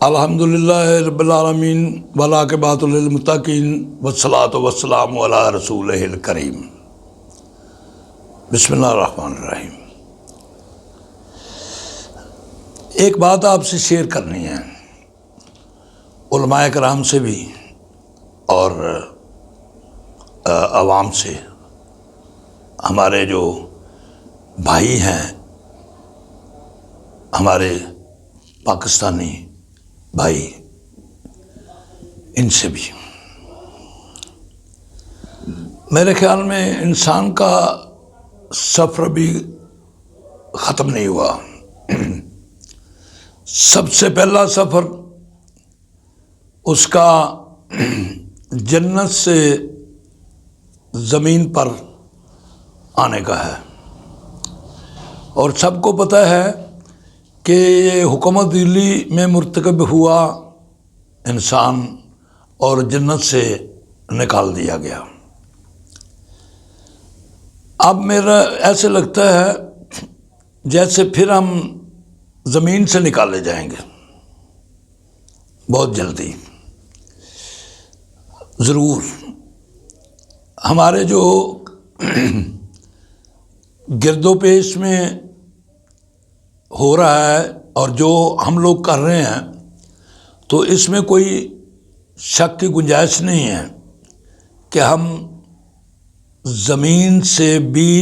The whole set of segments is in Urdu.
الحمدللہ رب العالمین والعاقبۃ للمتقین والصلاۃ والسلام علی رسولہ الکریم۔ بسم اللہ الرحمن الرحیم۔ ایک بات آپ سے شیئر کرنی ہے، علماء کرام سے بھی اور عوام سے۔ ہمارے جو بھائی ہیں، ہمارے پاکستانی بھائی، ان سے بھی میرے خیال میں انسان کا سفر ابھی ختم نہیں ہوا۔ سب سے پہلا سفر اس کا جنت سے زمین پر آنے کا ہے، اور سب کو پتہ ہے کہ یہ حکومت دلی میں مرتکب ہوا انسان اور جنت سے نکال دیا گیا۔ اب میرا ایسے لگتا ہے جیسے پھر ہم زمین سے نکالے جائیں گے بہت جلدی، ضرور۔ ہمارے جو گرد و پیش میں ہو رہا ہے اور جو ہم لوگ کر رہے ہیں، تو اس میں کوئی شک کی گنجائش نہیں ہے کہ ہم زمین سے بھی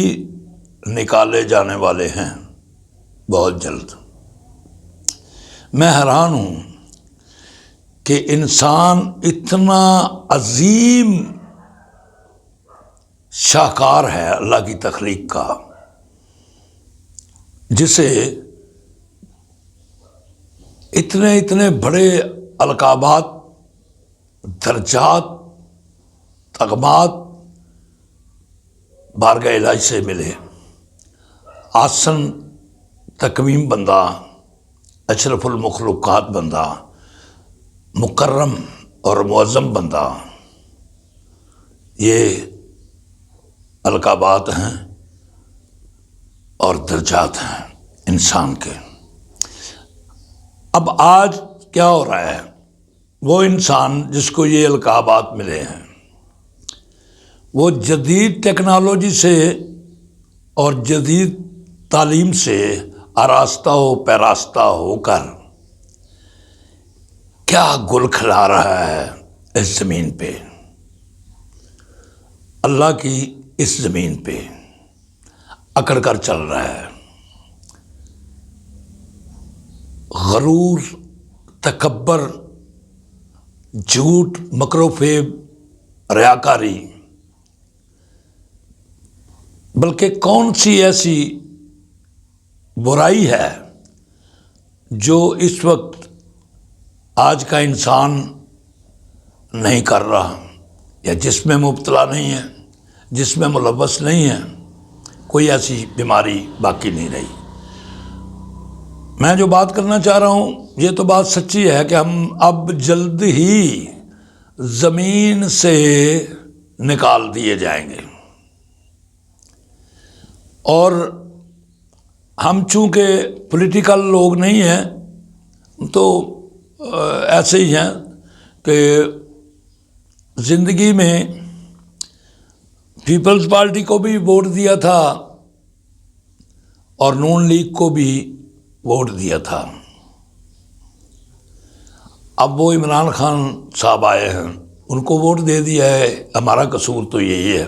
نکالے جانے والے ہیں بہت جلد۔ میں حیران ہوں کہ انسان اتنا عظیم شاہکار ہے اللہ کی تخلیق کا، جسے اتنے بڑے القابات، درجات، تقمات بارگاہ الہی سے ملے۔ آسن تکویم بندہ، اشرف المخلوقات بندہ، مکرم اور معظم بندہ، یہ القابات ہیں اور درجات ہیں انسان کے۔ اب آج کیا ہو رہا ہے، وہ انسان جس کو یہ القابات ملے ہیں، وہ جدید ٹیکنالوجی سے اور جدید تعلیم سے آراستہ و پیراستہ ہو کر کیا گل کھلا رہا ہے اس زمین پہ، اللہ کی اس زمین پہ اکڑ کر چل رہا ہے۔ غرور، تکبر، جھوٹ، مکر و فریب، ریاکاری، بلکہ کون سی ایسی برائی ہے جو اس وقت آج کا انسان نہیں کر رہا، یا جس میں مبتلا نہیں ہے، جس میں ملوث نہیں ہے؟ کوئی ایسی بیماری باقی نہیں رہی۔ میں جو بات کرنا چاہ رہا ہوں، یہ تو بات سچی ہے کہ ہم اب جلد ہی زمین سے نکال دیے جائیں گے، اور ہم چونکہ پولیٹیکل لوگ نہیں ہیں، تو ایسے ہی ہیں کہ زندگی میں پیپلز پارٹی کو بھی ووٹ دیا تھا اور نون لیگ کو بھی ووٹ دیا تھا۔ اب وہ عمران خان صاحب آئے ہیں، ان کو ووٹ دے دیا ہے، ہمارا قصور تو یہی ہے۔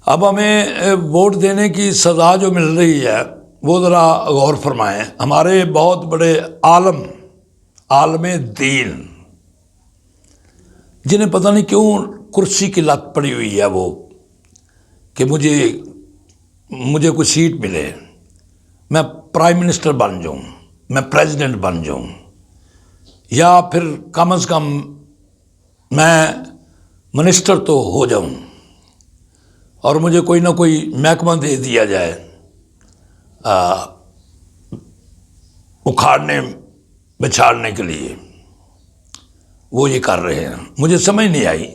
اب ہمیں ووٹ دینے کی سزا جو مل رہی ہے، وہ ذرا غور فرمائیں۔ ہمارے بہت بڑے عالم دین، جنہیں پتہ نہیں کیوں کرسی کی لت پڑی ہوئی ہے، وہ کہ مجھے کوئی سیٹ ملے، میں پرائم منسٹر بن جاؤں، میں پریزیڈنٹ بن جاؤں، یا پھر کم از کم میں منسٹر تو ہو جاؤں، اور مجھے کوئی نہ کوئی محکمہ دے دیا جائے اکھاڑنے بچھاڑنے کے لیے۔ وہ یہ کر رہے ہیں۔ مجھے سمجھ نہیں آئی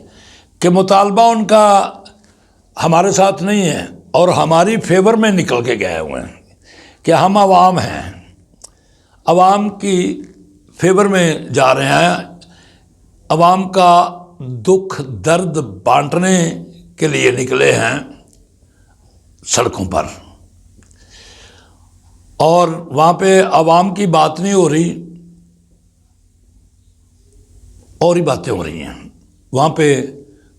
کہ مطالبہ ان کا ہمارے ساتھ نہیں ہے، اور ہماری فیور میں نکل کے گئے ہوئے ہیں کہ ہم عوام ہیں، عوام کی فیور میں جا رہے ہیں، عوام کا دکھ درد بانٹنے کے لیے نکلے ہیں سڑکوں پر، اور وہاں پہ عوام کی بات نہیں ہو رہی، اور ہی باتیں ہو رہی ہیں۔ وہاں پہ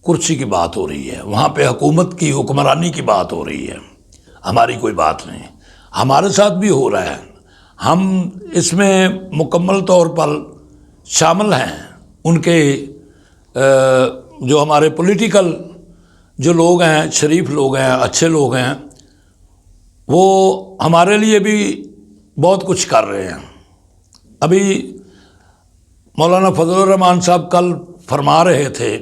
کرسی کی بات ہو رہی ہے، وہاں پہ حکومت کی حکمرانی کی بات ہو رہی ہے، ہماری کوئی بات نہیں۔ ہمارے ساتھ بھی ہو رہا ہے، ہم اس میں مکمل طور پر شامل ہیں۔ ان کے جو ہمارے پولیٹیکل جو لوگ ہیں، شریف لوگ ہیں، اچھے لوگ ہیں، وہ ہمارے لیے بھی بہت کچھ کر رہے ہیں۔ ابھی مولانا فضل الرحمان صاحب کل فرما رہے تھے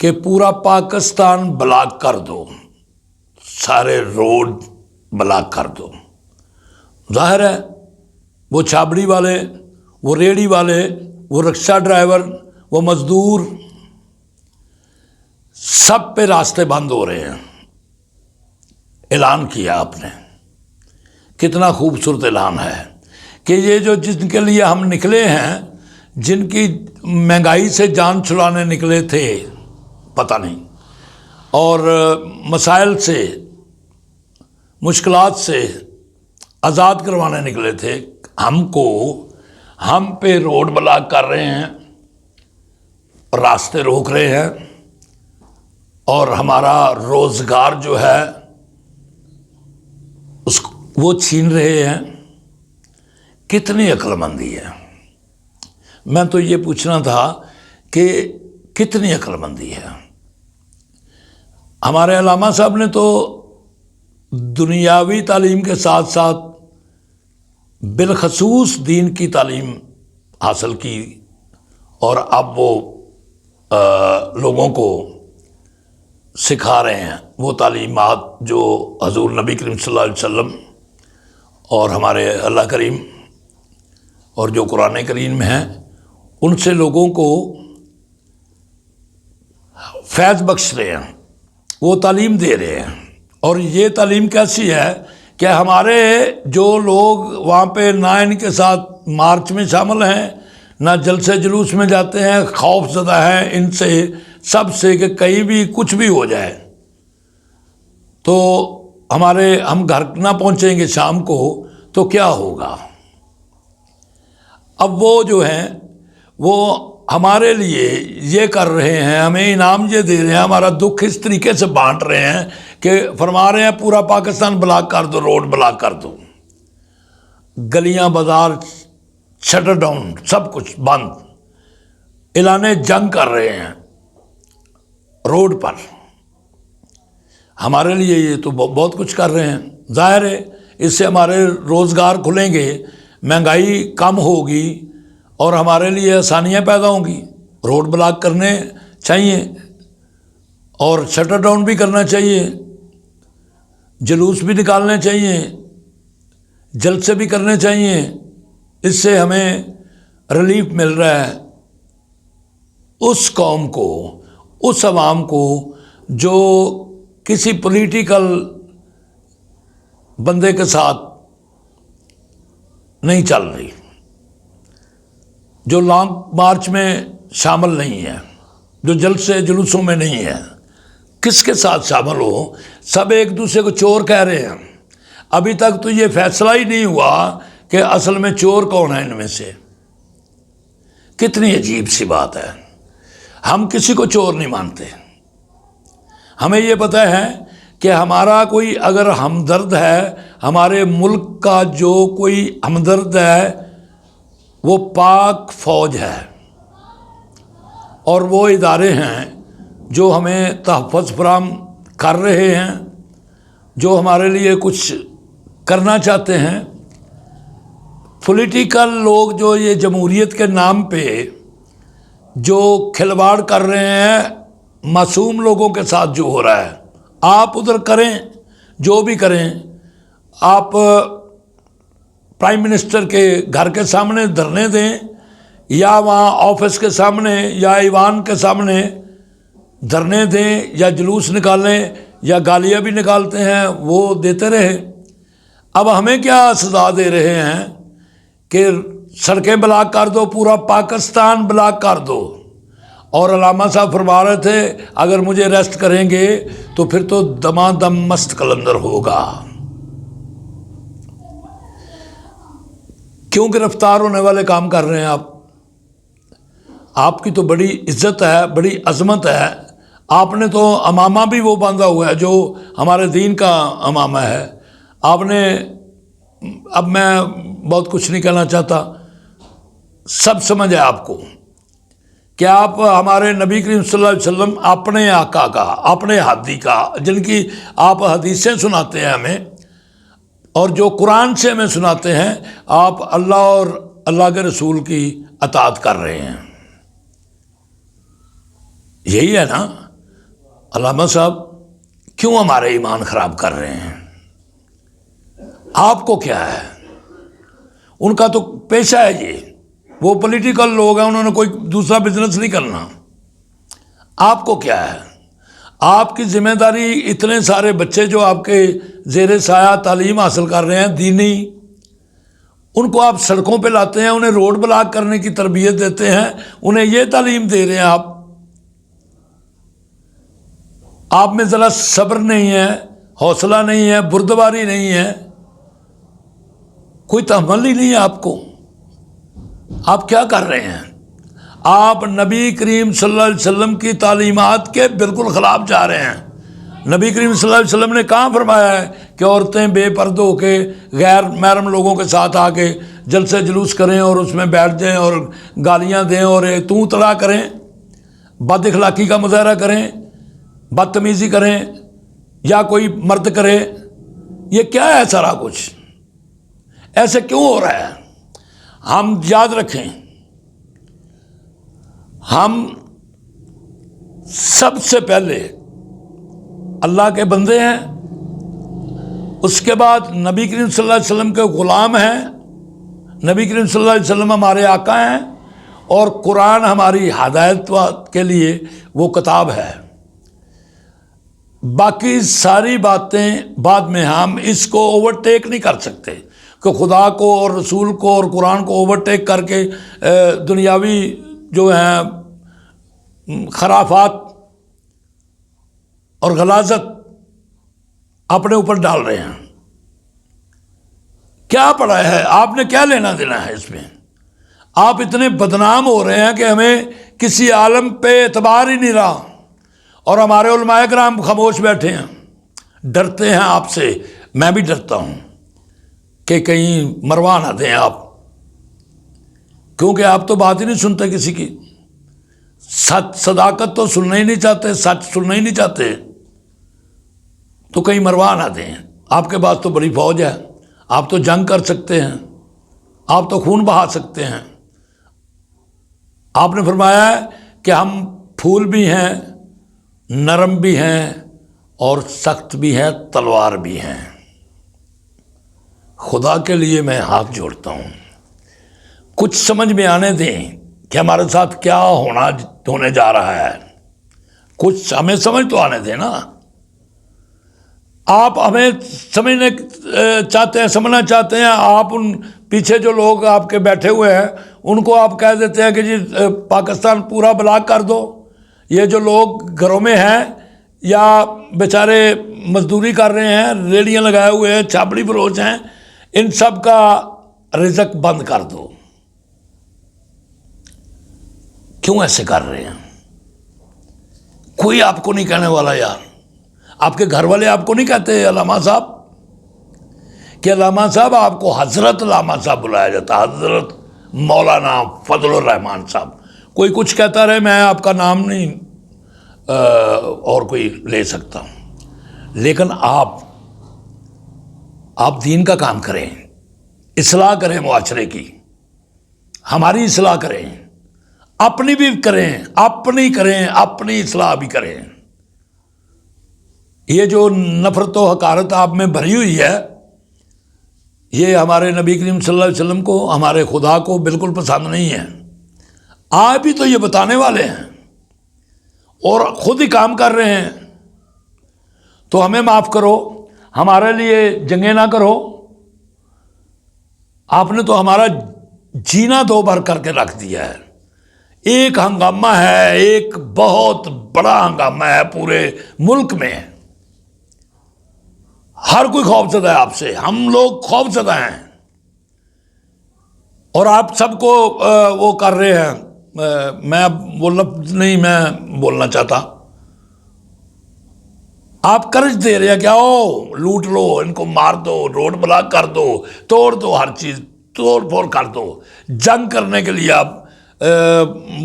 کہ پورا پاکستان بلاک کر دو، سارے روڈ بلاک کر دو۔ ظاہر ہے وہ چھابڑی والے، وہ ریڑھی والے، وہ رکشہ ڈرائیور، وہ مزدور، سب پہ راستے بند ہو رہے ہیں۔ اعلان کیا آپ نے، کتنا خوبصورت اعلان ہے کہ یہ جو جن کے لیے ہم نکلے ہیں، جن کی مہنگائی سے جان چھڑانے نکلے تھے، پتہ نہیں، اور مسائل سے، مشکلات سے آزاد کروانے نکلے تھے، ہم پہ روڈ بلاک کر رہے ہیں، راستے روک رہے ہیں، اور ہمارا روزگار جو ہے وہ چھین رہے ہیں۔ کتنی عقل مندی ہے! میں تو یہ پوچھنا تھا کہ کتنی عقل مندی ہے۔ ہمارے علامہ صاحب نے تو دنیاوی تعلیم کے ساتھ ساتھ بالخصوص دین کی تعلیم حاصل کی، اور اب وہ لوگوں کو سکھا رہے ہیں وہ تعلیمات جو حضور نبی کریم صلی اللہ علیہ وسلم اور ہمارے اللہ کریم اور جو قرآن کریم میں ہیں، ان سے لوگوں کو فیض بخش رہے ہیں، وہ تعلیم دے رہے ہیں۔ اور یہ تعلیم کیسی ہے کہ ہمارے جو لوگ وہاں پہ نہ ان کے ساتھ مارچ میں شامل ہیں، نہ جلسے جلوس میں جاتے ہیں، خوف زدہ ہیں ان سے سب سے کہ کہیں بھی کچھ بھی ہو جائے تو ہم گھر نہ پہنچیں گے شام کو تو کیا ہوگا۔ اب وہ جو ہیں وہ ہمارے لیے یہ کر رہے ہیں، ہمیں انعام یہ دے رہے ہیں، ہمارا دکھ اس طریقے سے بانٹ رہے ہیں کہ فرما رہے ہیں پورا پاکستان بلاک کر دو، روڈ بلاک کر دو، گلیاں بازار شٹر ڈاؤن، سب کچھ بند، اعلان جنگ کر رہے ہیں روڈ پر۔ ہمارے لیے یہ تو بہت کچھ کر رہے ہیں۔ ظاہر ہے اس سے ہمارے روزگار کھلیں گے، مہنگائی کم ہوگی، اور ہمارے لیے آسانیاں پیدا ہوں گی۔ روڈ بلاک کرنے چاہیے اور شٹر ڈاؤن بھی کرنا چاہیے، جلوس بھی نکالنے چاہیے، جلسے بھی کرنے چاہیے۔ اس سے ہمیں ریلیف مل رہا ہے اس قوم کو، اس عوام کو جو کسی پولیٹیکل بندے کے ساتھ نہیں چل رہی، جو لانگ مارچ میں شامل نہیں ہے، جو جلسے جلوسوں میں نہیں ہے۔ کس کے ساتھ شامل ہو؟ سب ایک دوسرے کو چور کہہ رہے ہیں۔ ابھی تک تو یہ فیصلہ ہی نہیں ہوا کہ اصل میں چور کون ہے ان میں سے۔ کتنی عجیب سی بات ہے۔ ہم کسی کو چور نہیں مانتے۔ ہمیں یہ پتہ ہے کہ ہمارا کوئی اگر ہمدرد ہے، ہمارے ملک کا جو کوئی ہمدرد ہے، وہ پاک فوج ہے، اور وہ ادارے ہیں جو ہمیں تحفظ فراہم کر رہے ہیں، جو ہمارے لیے کچھ کرنا چاہتے ہیں۔ پولیٹیکل لوگ جو یہ جمہوریت کے نام پہ جو کھلواڑ کر رہے ہیں معصوم لوگوں کے ساتھ جو ہو رہا ہے، آپ ادھر کریں جو بھی کریں، آپ پرائم منسٹر کے گھر کے سامنے دھرنے دیں، یا وہاں آفس کے سامنے یا ایوان کے سامنے دھرنے دیں، یا جلوس نکالیں، یا گالیاں بھی نکالتے ہیں وہ دیتے رہے۔ اب ہمیں کیا سزا دے رہے ہیں کہ سڑکیں بلاک کر دو، پورا پاکستان بلاک کر دو، اور علامہ صاحب فرما رہے تھے اگر مجھے ریسٹ کریں گے تو پھر تو دمادم مست قلندر ہوگا۔ کیوں گرفتار ہونے والے کام کر رہے ہیں آپ کی تو بڑی عزت ہے، بڑی عظمت ہے، آپ نے تو امامہ بھی وہ باندھا ہوا ہے جو ہمارے دین کا امامہ ہے۔ آپ نے، اب میں بہت کچھ نہیں کہنا چاہتا، سب سمجھ ہے آپ کو کہ آپ ہمارے نبی کریم صلی اللہ علیہ وسلم، اپنے آقا کا، اپنے ہادی کا، جن کی آپ حدیثیں سناتے ہیں ہمیں اور جو قرآن سے ہمیں سناتے ہیں، آپ اللہ اور اللہ کے رسول کی اطاعت کر رہے ہیں۔ یہی ہے نا؟ علامہ صاحب کیوں ہمارے ایمان خراب کر رہے ہیں؟ آپ کو کیا ہے؟ ان کا تو پیشہ ہے یہ، وہ پولیٹیکل لوگ ہیں، انہوں نے کوئی دوسرا بزنس نہیں کرنا۔ آپ کو کیا ہے؟ آپ کی ذمہ داری اتنے سارے بچے جو آپ کے زیر سایہ تعلیم حاصل کر رہے ہیں دینی، ان کو آپ سڑکوں پہ لاتے ہیں، انہیں روڈ بلاک کرنے کی تربیت دیتے ہیں، انہیں یہ تعلیم دے رہے ہیں۔ آپ میں ذرا صبر نہیں ہے، حوصلہ نہیں ہے، بردباری نہیں ہے، کوئی تحمل ہی نہیں ہے آپ کو۔ آپ کیا کر رہے ہیں؟ آپ نبی کریم صلی اللہ علیہ وسلم کی تعلیمات کے بالکل خلاف جا رہے ہیں۔ نبی کریم صلی اللہ علیہ وسلم نے کہاں فرمایا ہے کہ عورتیں بے پردہ ہو کے غیر محرم لوگوں کے ساتھ آ کے جلسے جلوس کریں اور اس میں بیٹھ جائیں اور گالیاں دیں اور تو تڑا کریں، بد اخلاقی کا مظاہرہ کریں، بدتمیزی کریں، یا کوئی مرد کرے؟ یہ کیا ہے سارا کچھ؟ ایسے کیوں ہو رہا ہے؟ ہم یاد رکھیں، ہم سب سے پہلے اللہ کے بندے ہیں، اس کے بعد نبی کریم صلی اللہ علیہ وسلم کے غلام ہیں، نبی کریم صلی اللہ علیہ وسلم ہمارے آقا ہیں، اور قرآن ہماری ہدایت کے لیے وہ کتاب ہے۔ باقی ساری باتیں بعد میں، ہم اس کو اوورٹیک نہیں کر سکتے کہ خدا کو اور رسول کو اور قرآن کو اوورٹیک کر کے دنیاوی جو ہیں خرافات اور غلاظت اپنے اوپر ڈال رہے ہیں۔ کیا پڑا ہے؟ آپ نے کیا لینا دینا ہے اس میں؟ آپ اتنے بدنام ہو رہے ہیں کہ ہمیں کسی عالم پہ اعتبار ہی نہیں رہا، اور ہمارے علماء کرام خاموش بیٹھے ہیں، ڈرتے ہیں آپ سے۔ میں بھی ڈرتا ہوں کہ کہیں مروا نہ دیں آپ، کیونکہ آپ تو بات ہی نہیں سنتے کسی کی، سچ صداقت تو سننا ہی نہیں چاہتے، سچ سننا ہی نہیں چاہتے، تو کہیں مروا نہ دیں۔ آپ کے پاس تو بڑی فوج ہے، آپ تو جنگ کر سکتے ہیں، آپ تو خون بہا سکتے ہیں۔ آپ نے فرمایا ہے کہ ہم پھول بھی ہیں، نرم بھی ہیں، اور سخت بھی ہیں، تلوار بھی ہیں۔ خدا کے لیے میں ہاتھ جوڑتا ہوں، کچھ سمجھ میں آنے دیں کہ ہمارے ساتھ کیا ہونے جا رہا ہے، کچھ ہمیں سمجھ تو آنے دیں نا۔ آپ ہمیں سمجھنے چاہتے ہیں، سمجھنا چاہتے ہیں، آپ ان پیچھے جو لوگ آپ کے بیٹھے ہوئے ہیں ان کو آپ کہہ دیتے ہیں کہ جی پاکستان پورا بلاک کر دو۔ یہ جو لوگ گھروں میں ہیں یا بیچارے مزدوری کر رہے ہیں، ریڑیاں لگائے ہوئے ہیں، چھاپڑی فروش ہیں، ان سب کا رزق بند کر دو۔ کیوں ایسے کر رہے ہیں؟ کوئی آپ کو نہیں کہنے والا یار، آپ کے گھر والے آپ کو نہیں کہتے علامہ صاحب، کہ علامہ صاحب آپ کو حضرت علامہ صاحب بلایا جاتا، حضرت مولانا فضل الرحمان صاحب۔ کوئی کچھ کہتا رہے، میں آپ کا نام نہیں اور کوئی لے سکتا ہوں، لیکن آپ دین کا کام کریں، اصلاح کریں معاشرے کی، ہماری اصلاح کریں، اپنی بھی کریں، اپنی اصلاح بھی کریں۔ یہ جو نفرت و حقارت آپ میں بھری ہوئی ہے، یہ ہمارے نبی کریم صلی اللہ علیہ وسلم کو، ہمارے خدا کو بالکل پسند نہیں ہے۔ آپ ہی تو یہ بتانے والے ہیں اور خود ہی کام کر رہے ہیں، تو ہمیں معاف کرو، ہمارے لیے جنگیں نہ کرو۔ آپ نے تو ہمارا جینا دو بھر کر کے رکھ دیا ہے. ایک ہنگامہ ہے، ایک بہت بڑا ہنگامہ ہے پورے ملک میں. ہر کوئی خوف زدہ ہے آپ سے، ہم لوگ خوف زدہ ہیں، اور آپ سب کو وہ کر رہے ہیں. میں اب وہ لفظ نہیں میں بولنا چاہتا. آپ کرج دے رہے ہیں کہ آؤ لوٹ لو، ان کو مار دو، روڈ بلاک کر دو، توڑ دو، ہر چیز توڑ پھوڑ کر دو. جنگ کرنے کے لیے آپ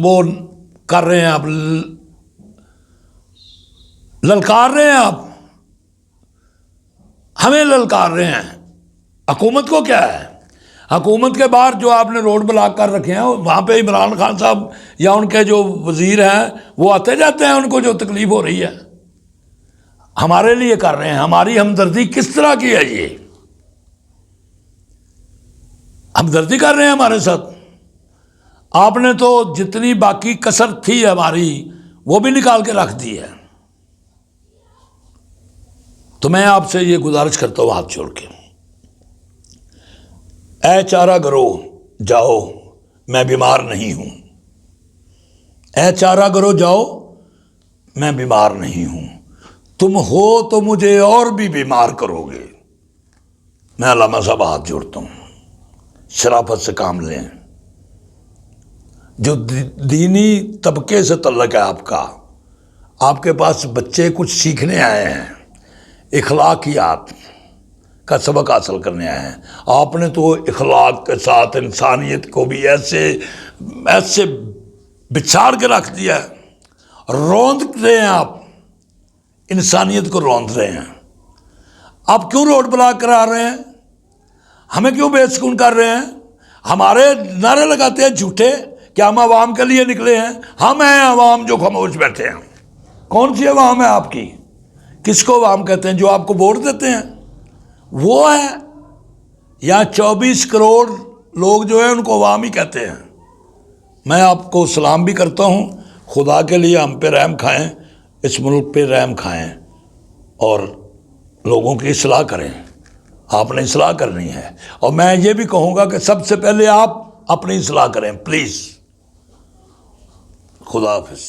وہ کر رہے ہیں، آپ للکار رہے ہیں، آپ ہمیں للکار رہے ہیں. حکومت کو کیا ہے؟ حکومت کے باہر جو آپ نے روڈ بلاک کر رکھے ہیں، وہاں پہ عمران خان صاحب یا ان کے جو وزیر ہیں وہ آتے جاتے ہیں، ان کو جو تکلیف ہو رہی ہے ہمارے لیے کر رہے ہیں. ہماری ہمدردی کس طرح کی ہے؟ یہ ہمدردی کر رہے ہیں ہمارے ساتھ. آپ نے تو جتنی باقی کسر تھی ہماری وہ بھی نکال کے رکھ دی ہے. تو میں آپ سے یہ گزارش کرتا ہوں ہاتھ جوڑ کے، اے چارہ گروہ جاؤ، میں بیمار نہیں ہوں. اے چارہ گروہ جاؤ، میں بیمار نہیں ہوں. تم ہو تو مجھے اور بھی بیمار کرو گے. میں علامہ صاحب ہاتھ جوڑتا ہوں، شرافت سے کام لیں. جو دینی طبقے سے تعلق ہے آپ کے پاس بچے کچھ سیکھنے آئے ہیں، اخلاقیات کا سبق حاصل کرنے آئے ہیں. آپ نے تو اخلاق کے ساتھ انسانیت کو بھی ایسے بچھاڑ کے رکھ دیا ہے. روند رہے ہیں آپ، انسانیت کو روند رہے ہیں. آپ کیوں روڈ بلاک کرا رہے ہیں؟ ہمیں کیوں بے سکون کر رہے ہیں؟ ہمارے نعرے لگاتے ہیں جھوٹے کہ ہم عوام کے لیے نکلے ہیں. ہم ہیں عوام جو خاموش بیٹھے ہیں. کون سی عوام ہے آپ کی؟ کس کو عوام کہتے ہیں؟ جو آپ کو ووٹ دیتے ہیں وہ ہے، یا 24 کروڑ لوگ جو ہیں ان کو عوام ہی کہتے ہیں. میں آپ کو سلام بھی کرتا ہوں. خدا کے لیے ہم پہ رحم کھائیں، اس ملک پہ رحم کھائیں اور لوگوں کی اصلاح کریں. آپ نے اصلاح کرنی ہے، اور میں یہ بھی کہوں گا کہ سب سے پہلے آپ اپنی اصلاح کریں پلیز. خدا حافظ.